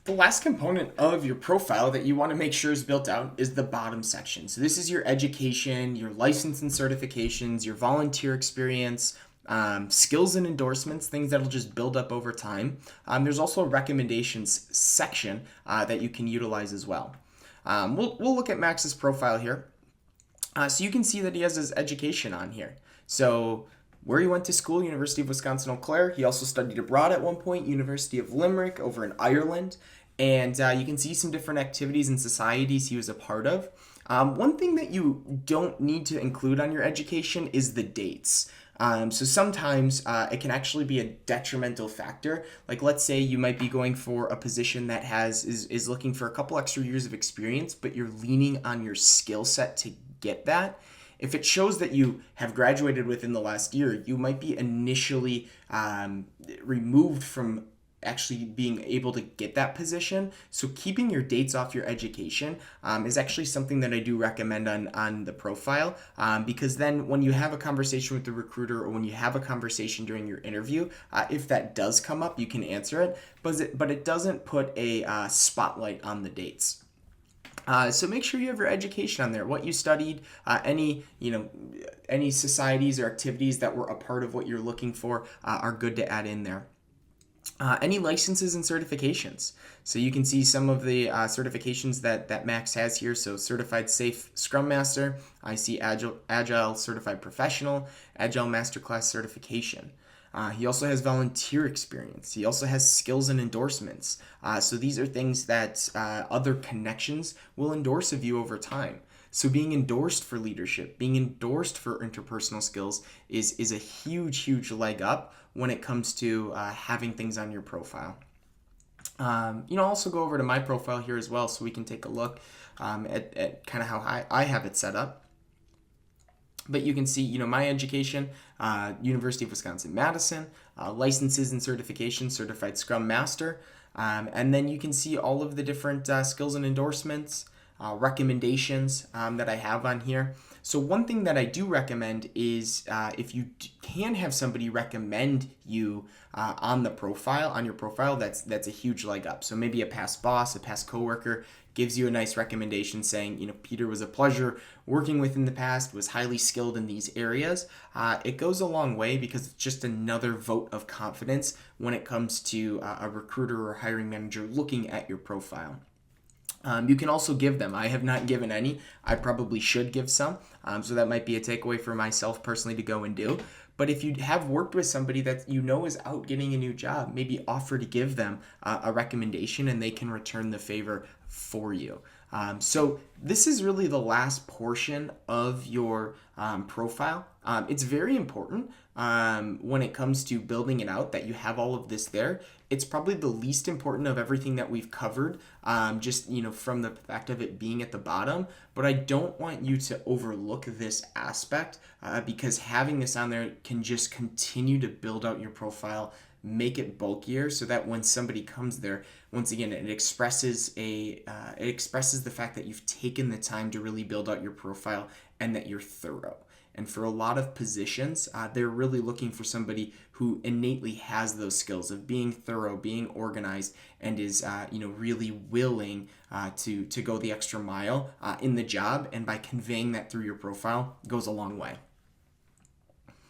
The last component of your profile that you want to make sure is built out is the bottom section. So this is your education, your license and certifications, your volunteer experience, skills and endorsements, things that'll just build up over time. There's also a recommendations section that you can utilize as well. We'll look at Max's profile here. So you can see that he has his education on here. So where he went to school, University of Wisconsin-Eau Claire. He also studied abroad at one point, University of Limerick over in Ireland. And you can see some different activities and societies he was a part of. One thing that you don't need to include on your education is the dates. So sometimes it can actually be a detrimental factor. Like let's say you might be going for a position that is looking for a couple extra years of experience, but you're leaning on your skill set to get that. If it shows that you have graduated within the last year, you might be initially removed from actually being able to get that position. So keeping your dates off your education is actually something that I do recommend on the profile, because then when you have a conversation with the recruiter or when you have a conversation during your interview, if that does come up, you can answer it, but it doesn't put a spotlight on the dates. So make sure you have your education on there, what you studied, any societies or activities that were a part of what you're looking for are good to add in there. Any licenses and certifications. So you can see some of the certifications that Max has here. So Certified Safe Scrum Master, I see Agile Certified Professional, Agile Masterclass Certification. He also has volunteer experience. He also has skills and endorsements. So these are things that other connections will endorse of you over time. So being endorsed for leadership, being endorsed for interpersonal skills is a huge leg up when it comes to having things on your profile. Also go over to my profile here as well so we can take a look at kind of how I have it set up. But you can see, my education, University of Wisconsin-Madison, licenses and certifications, Certified Scrum Master. And then you can see all of the different skills and endorsements, recommendations that I have on here. So one thing that I do recommend is if you can have somebody recommend you on your profile, that's a huge leg up. So maybe a past boss, a past coworker gives you a nice recommendation saying, Peter was a pleasure working with in the past, was highly skilled in these areas. It goes a long way because it's just another vote of confidence when it comes to a recruiter or hiring manager looking at your profile. You can also give them. I have not given any. I probably should give some. So that might be a takeaway for myself personally to go and do. But if you have worked with somebody that is out getting a new job, maybe offer to give them a recommendation and they can return the favor for you. So this is really the last portion of your profile. It's very important when it comes to building it out that you have all of this there. It's probably the least important of everything that we've covered, from the fact of it being at the bottom. But I don't want you to overlook this aspect because having this on there can just continue to build out your profile, make it bulkier so that when somebody comes there, once again, it expresses the fact that you've taken the time to really build out your profile and that you're thorough. And for a lot of positions, they're really looking for somebody who innately has those skills of being thorough, being organized, and is really willing to go the extra mile in the job. And by conveying that through your profile goes a long way.